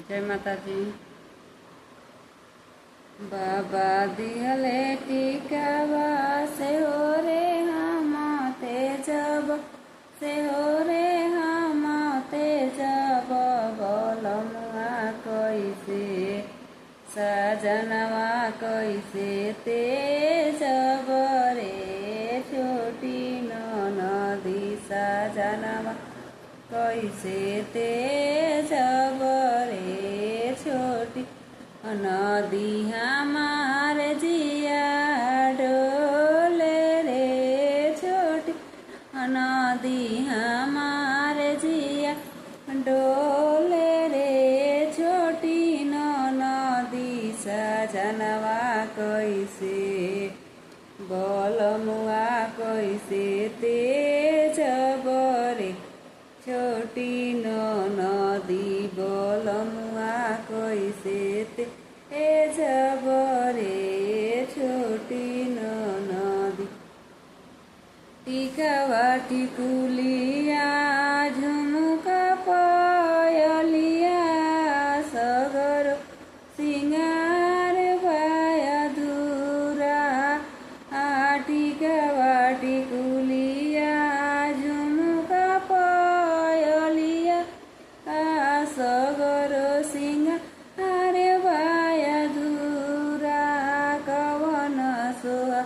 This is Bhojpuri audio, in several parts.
जय माता जी। बाबा दिहले टीकावा से हो रे हम तेजब से हो रे हम तेजब बोलमुआ कैसे सजनवा कैसे तेजब रे छोटी नदी सजनवा कैसे तेजब रे छोटी नदी हमार जिया डोले रे छोटी नदी हमार जिया डोले रे छोटी नदी सजनवा कैसे बोलमुआ कैसे तेजब रे छोटी नदी बोलमुआ कैसे तेजब रे छोटी नदी टिकवा टिकुलिया झुमुका पायलिया सगर सिंगार भाया धुरा टिकवा टिकुलिया झुमुका पायलिया सगर सिंगार भाया धुरा कवन सोहा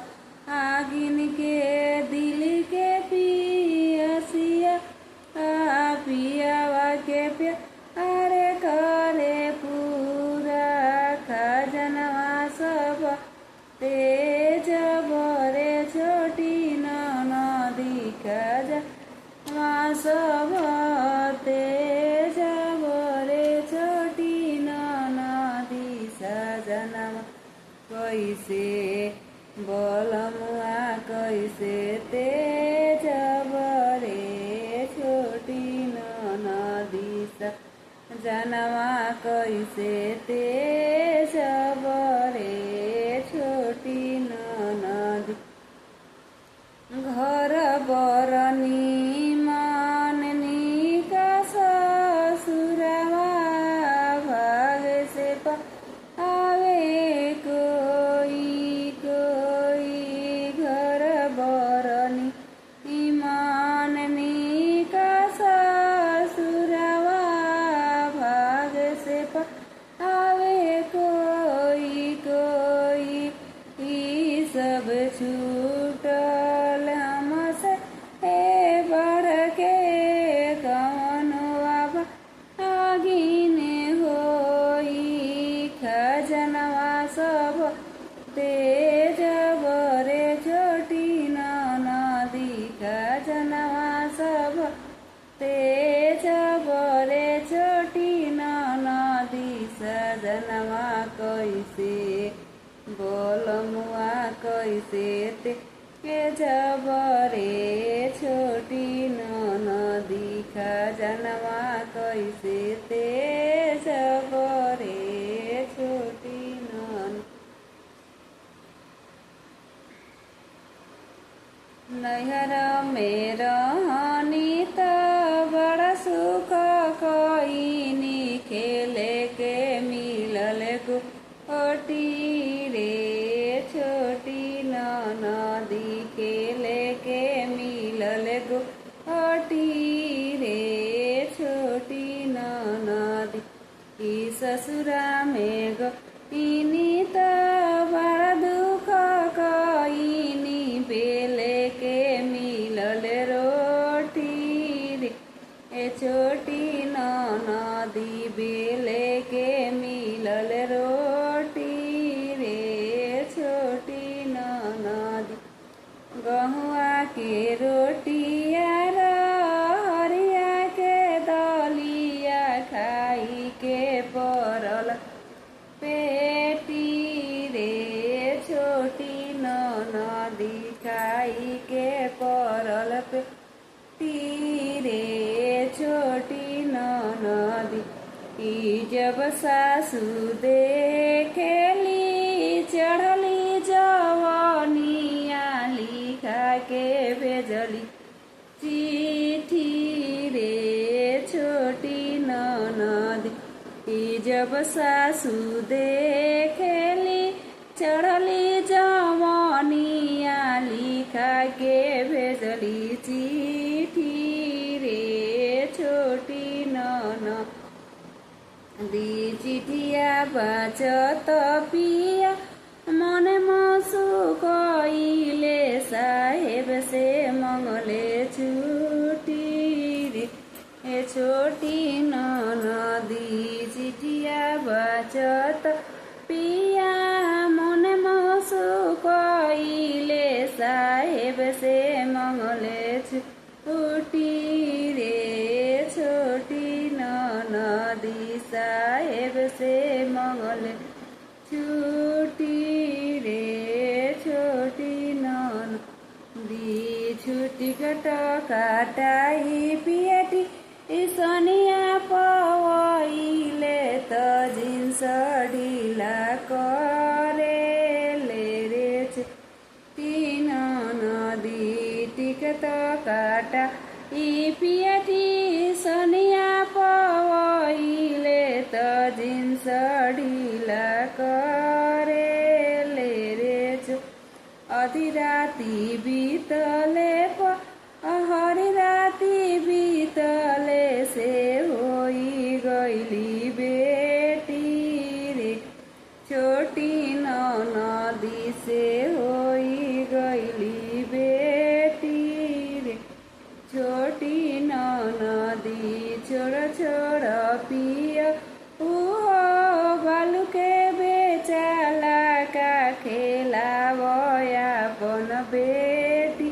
आगिन के दिल के पियसिया पियावा के प्यार करे पूरा खजनवा सब तेजब रे छोटी नदी खजनवा सब तेजब रे छोटी नदी सजनवा कैसे बोलमुआ कैसे तेजब रे छोटी नदी सजनवा कैसे तेजब रे छोटी नदी घर बरनी माननी का ससुरवा भाग से आवे कोई घर बरनी माननी का ससुरवा भाग से आवे कोई सब छूटल हमसे बढ़ के कौनवा आगिने होई खजनवा सब तेजब रे छोटी नदी खजनवा सब तेजब रे छोटी नदी सजनवा कैसे बोलमुआ कैसे तेजब रे छोटी नदी खजनवा कैसे तेजब रे छोटी नैहर में रहनी त बड़ा सुख कईनी खेले के मिलल गोटी रे छोटी नदी खेले के मिलल गोटी रे छोटी नदी ई ससुरा में गईनी त बड़ा दुख कईनी बेले के मिलल रोटी रे छोटी नदी बेले के मिलल रोटी रे छोटी नदी गहुआ के रोटिया हरिया के दलिया खाई के पड़ल पेटी रे छोटी नदी खाई के पड़ल पेटी रे छोटी नदी जब सासू देखेली चढ़ली जवनिया लिखा के भेजली चिट्ठी रे छोटी नदी जब सासू देखेली चढ़ली जवानिया लिखा के भेजली चिट्ठी रे छोटी ननदी चिठिया बाचत पिया मने मसु कइले साहेब से मंगले छुट्टी रे ए छोटी ननदी चिठिया बाचत पिया मने मसु कइले साहेब से मंगले छुट्टी रे छोटी ननदी साहेब से मंगले छुट्टी रे छोटी ननदी छुट्टी कट काटाई पियाटी सनिया पवइले त जिन्स ढिला करेले रे तीन नदी टिकट काटा पियाटी सनिया पवइले त जिन्स ढिला करेले रे अधी राती बीतले हरी राती बीतले से होई गईली बेटी रे छोटी ननदी से होई गईली बेटी रे छोटी ननदी छोड़ छोड़ पिया बालू के बेचाला का खेलावया अपन बेटी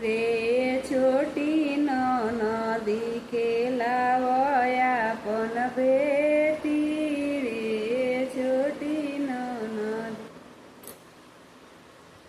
रे छोटी ननदी खेलावया अपन बेटी